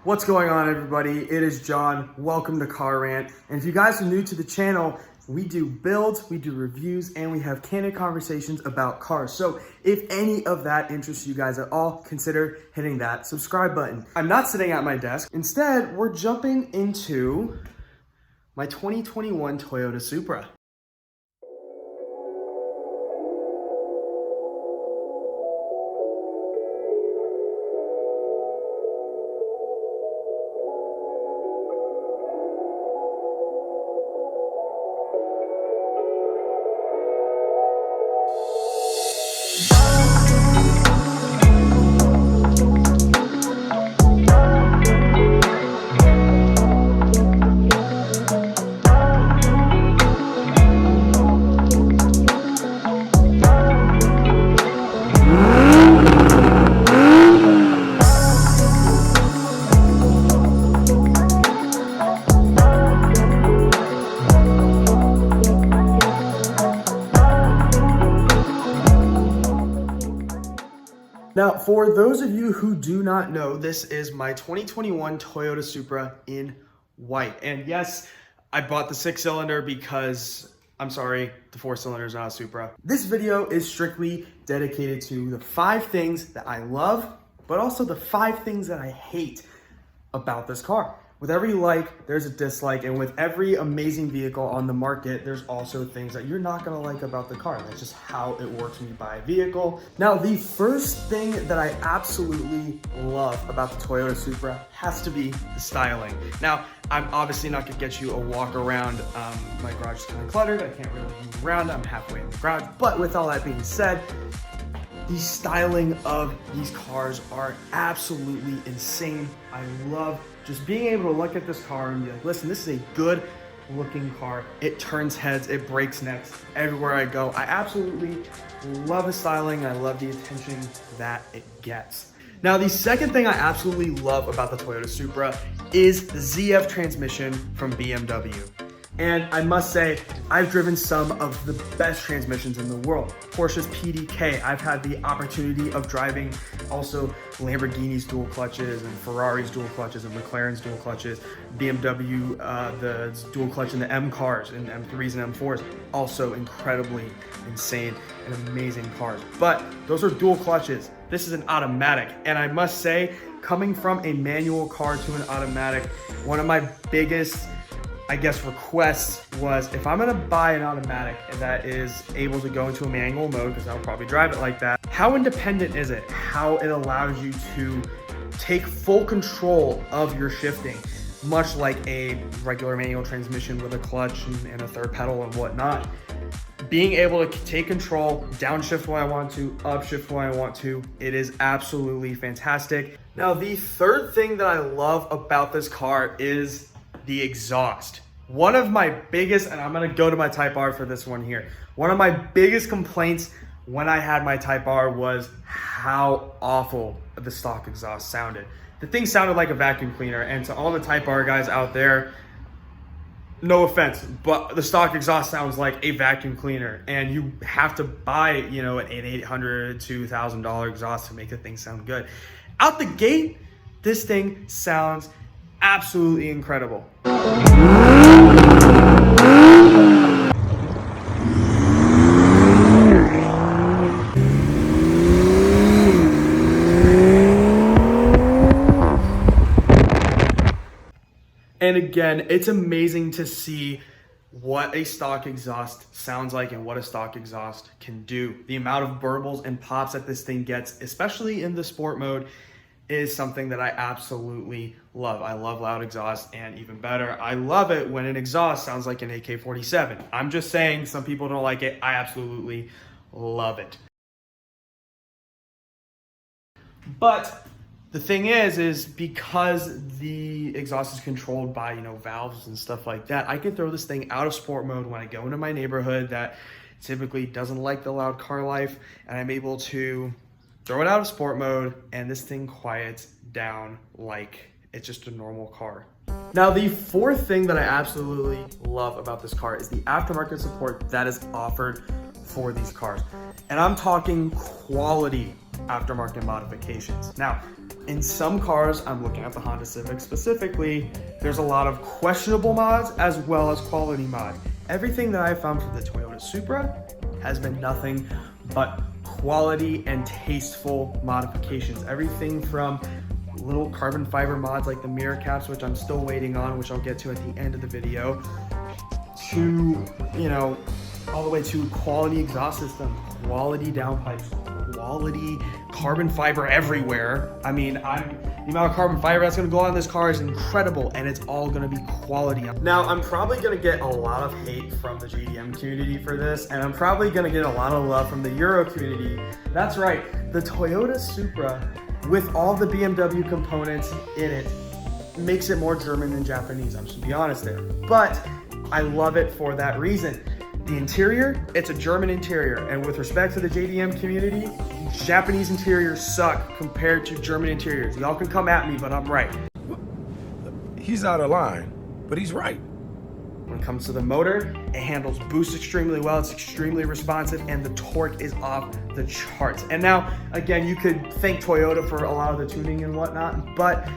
What's going on, everybody? It is John. Welcome to Car Rant. And if you guys are new to the channel, we do builds, we do reviews, and we have candid conversations about cars. So if any of that interests you guys at all, consider hitting that subscribe button. I'm not sitting at my desk. Instead, we're jumping into my 2021 Toyota Supra. Now, for those of you who do not know, this is my 2021 Toyota Supra in white. And yes, I bought the 6-cylinder because, I'm sorry, the 4-cylinder is not a Supra. This video is strictly dedicated to the 5 things that I love, but also the 5 things that I hate about this car. With every like, there's a dislike, and with every amazing vehicle on the market, there's also things that you're not gonna like about the car. That's just how it works when you buy a vehicle. Now, the first thing that I absolutely love about the Toyota Supra has to be the styling. Now, I'm obviously not gonna get you a walk around. My garage is kind of cluttered. I can't really move around. I'm halfway in the garage. But with all that being said, the styling of these cars are absolutely insane. I love just being able to look at this car and be like, listen, this is a good looking car. It turns heads, it breaks necks everywhere I go. I absolutely love the styling. I love the attention that it gets. Now, the second thing I absolutely love about the Toyota Supra is the ZF transmission from BMW. And I must say, I've driven some of the best transmissions in the world. Porsche's PDK, I've had the opportunity of driving also Lamborghini's dual clutches and Ferrari's dual clutches and McLaren's dual clutches, BMW, the dual clutch in the M cars and M3s and M4s, also incredibly insane and amazing cars. But those are dual clutches. This is an automatic. And I must say, coming from a manual car to an automatic, one of my biggest requests was, if I'm gonna buy an automatic that is able to go into a manual mode, because I'll probably drive it like that, how independent is it? How it allows you to take full control of your shifting, much like a regular manual transmission with a clutch and a third pedal and whatnot. Being able to take control, downshift when I want to, upshift when I want to, it is absolutely fantastic. Now, the third thing that I love about this car is the exhaust. One of my biggest, and I'm gonna go to my Type R for this one here. One of my biggest complaints when I had my Type R was how awful the stock exhaust sounded. The thing sounded like a vacuum cleaner, and to all the Type R guys out there, no offense, but the stock exhaust sounds like a vacuum cleaner, and you have to buy, an $800 to $1,000 exhaust to make the thing sound good. Out the gate, this thing sounds absolutely incredible. And again, it's amazing to see what a stock exhaust sounds like and what a stock exhaust can do. The amount of burbles and pops that this thing gets, especially in the sport mode, is something that I absolutely love. I love loud exhaust, and even better, I love it when an exhaust sounds like an AK-47. I'm just saying, some people don't like it. I absolutely love it. But the thing is because the exhaust is controlled by, valves and stuff like that, I can throw this thing out of sport mode when I go into my neighborhood that typically doesn't like the loud car life, and I'm able to throw it out of sport mode, and this thing quiets down like it's just a normal car. Now, the fourth thing that I absolutely love about this car is the aftermarket support that is offered for these cars. And I'm talking quality aftermarket modifications. Now, in some cars, I'm looking at the Honda Civic specifically, there's a lot of questionable mods as well as quality mods. Everything that I found for the Toyota Supra has been nothing but quality and tasteful modifications. Everything from little carbon fiber mods like the mirror caps, which I'm still waiting on, which I'll get to at the end of the video, to, you know, all the way to quality exhaust system, quality downpipes, quality carbon fiber everywhere. I mean, the amount of carbon fiber that's gonna go on this car is incredible, and it's all gonna be quality. Now, I'm probably gonna get a lot of hate from the JDM community for this, and I'm probably gonna get a lot of love from the Euro community. That's right, the Toyota Supra, with all the BMW components in it, makes it more German than Japanese. I'm just gonna be honest there. But I love it for that reason. The interior, it's a German interior, and with respect to the JDM community, Japanese interiors suck compared to German interiors. Y'all can come at me, but I'm right. He's out of line, but he's right. When it comes to the motor, it handles boost extremely well, it's extremely responsive, and the torque is off the charts. And now, again, you could thank Toyota for a lot of the tuning and whatnot, but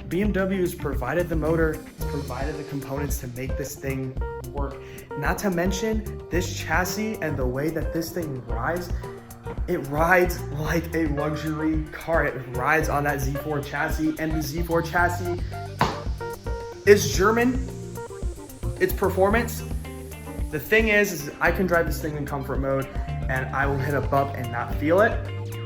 BMW has provided the motor, provided the components to make this thing work. Not to mention this chassis and the way that this thing rides, it rides like a luxury car. It rides on that Z4 chassis, and the Z4 chassis is German. It's performance. The thing is I can drive this thing in comfort mode and I will hit a bump and not feel it.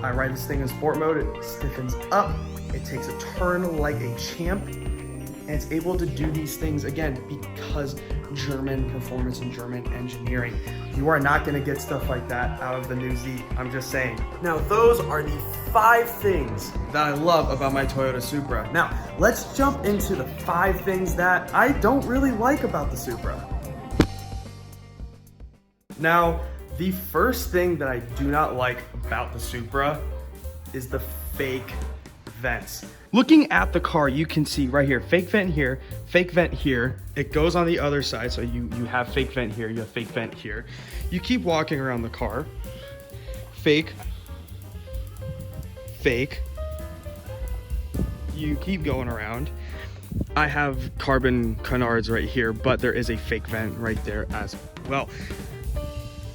I ride this thing in sport mode, it stiffens up, it takes a turn like a champ, and it's able to do these things again because German performance and German engineering. You are not gonna get stuff like that out of the new Z, I'm just saying. Now, those are the 5 things that I love about my Toyota Supra. Now, let's jump into the 5 things that I don't really like about the Supra. Now, the first thing that I do not like about the Supra is the fake vents. Looking at the car, you can see right here, fake vent here, fake vent here. It goes on the other side, so you have fake vent here, you have fake vent here. You keep walking around the car, fake, fake. You keep going around. I have carbon canards right here, but there is a fake vent right there as well.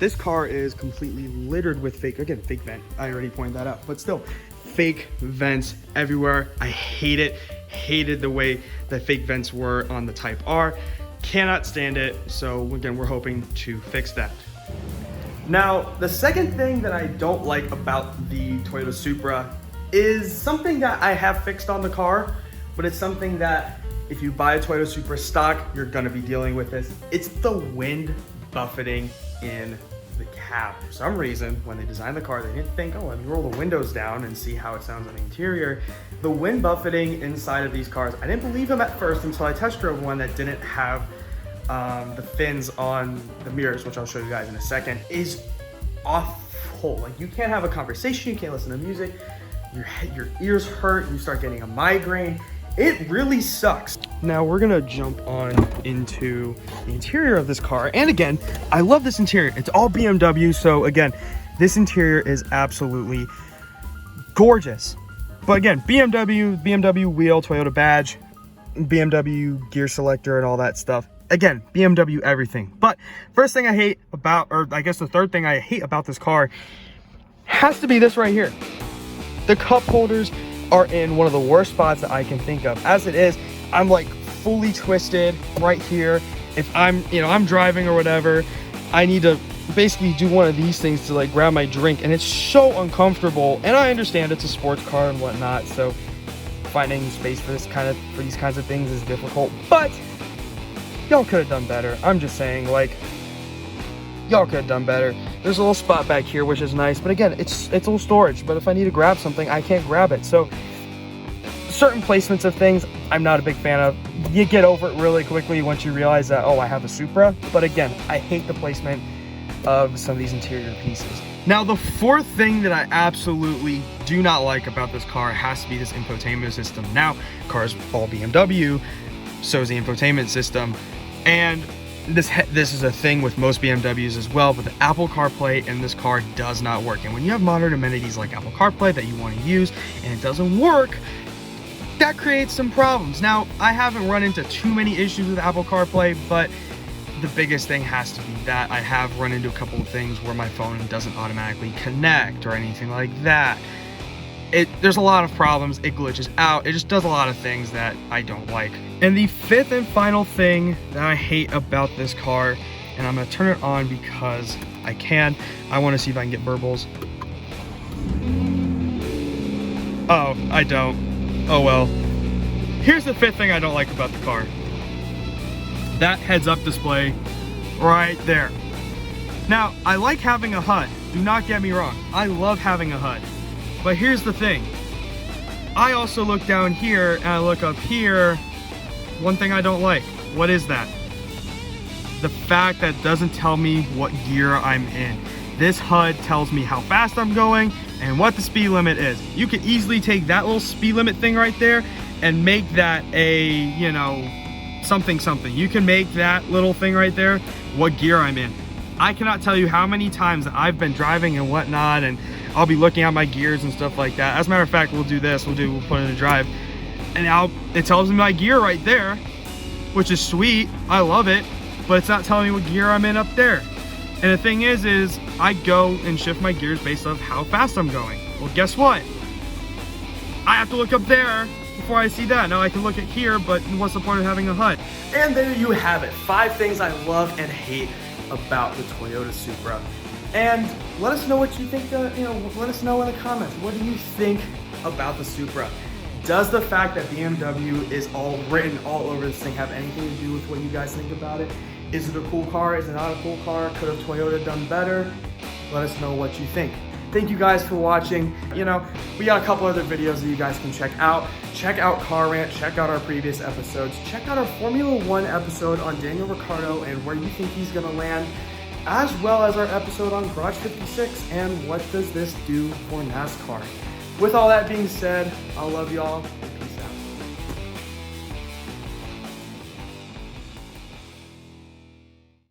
This car is completely littered with fake vent. I already pointed that out, but still, fake vents everywhere. I hate it. Hated the way that fake vents were on the Type R. Cannot stand it. So again, we're hoping to fix that. Now, the second thing that I don't like about the Toyota Supra is something that I have fixed on the car, but it's something that if you buy a Toyota Supra stock, you're gonna be dealing with this. It's the wind buffeting in the cab. For some reason, when they designed the car, they didn't think, oh, let me roll the windows down and see how it sounds on the interior. The wind buffeting inside of these cars, I didn't believe them at first until I test drove one that didn't have the fins on the mirrors, which I'll show you guys in a second, is awful. Like, you can't have a conversation, you can't listen to music, your ears hurt, you start getting a migraine. It really sucks. Now we're gonna jump on into the interior of this car. And again, I love this interior. It's all BMW, so again, this interior is absolutely gorgeous. But again, BMW wheel, Toyota badge, BMW gear selector and all that stuff. Again, BMW everything. But first thing I hate about, or I guess the third thing I hate about this car has to be this right here. The cup holders are in one of the worst spots that I can think of. As it is, I'm like fully twisted right here. If I'm driving or whatever, I need to basically do one of these things to like grab my drink, and it's so uncomfortable. And I understand it's a sports car and whatnot, so finding space for these kinds of things is difficult, but y'all could have done better. I'm just saying, like, y'all could have done better. There's a little spot back here, which is nice, but again, it's a little storage, but if I need to grab something, I can't grab it. So certain placements of things I'm not a big fan of. You get over it really quickly once you realize that, oh, I have a Supra. But again, I hate the placement of some of these interior pieces. Now, the fourth thing that I absolutely do not like about this car has to be this infotainment system. Now, car's all BMW, so is the infotainment system, and this is a thing with most BMWs as well, but the Apple CarPlay in this car does not work. And when you have modern amenities like Apple CarPlay that you want to use and it doesn't work, that creates some problems. Now, I haven't run into too many issues with Apple CarPlay, but the biggest thing has to be that I have run into a couple of things where my phone doesn't automatically connect or anything like that. There's a lot of problems. It glitches out. It just does a lot of things that I don't like. And the fifth and final thing that I hate about this car, and I'm gonna turn it on because I can. I wanna see if I can get verbals. Oh, I don't. Oh well. Here's the fifth thing I don't like about the car. That heads-up display right there. Now, I like having a HUD. Do not get me wrong. I love having a HUD. But here's the thing. I also look down here and I look up here. One thing I don't like. What is that? The fact that it doesn't tell me what gear I'm in. This HUD tells me how fast I'm going and what the speed limit is. You could easily take that little speed limit thing right there and make that a, you know, something. You can make that little thing right there what gear I'm in. I cannot tell you how many times that I've been driving and whatnot, and I'll be looking at my gears and stuff like that. As a matter of fact, we'll do this. We'll put it in drive, and now it tells me my gear right there, which is sweet. I love it, but it's not telling me what gear I'm in up there. And the thing is I go and shift my gears based off how fast I'm going. Well, guess what? I have to look up there before I see that. Now I can look at here, but what's the point of having a HUD? And there you have it. 5 things I love and hate about the Toyota Supra. And let us know what you think, let us know in the comments. What do you think about the Supra? Does the fact that BMW is all written all over this thing have anything to do with what you guys think about it? Is it a cool car? Is it not a cool car? Could have Toyota done better? Let us know what you think. Thank you guys for watching. You know, we got a couple other videos that you guys can check out. Check out Car Rant, check out our previous episodes, check out our Formula 1 episode on Daniel Ricciardo and where you think he's gonna land, as well as our episode on Garage 56 and what does this do for NASCAR. With all that being said, I love y'all.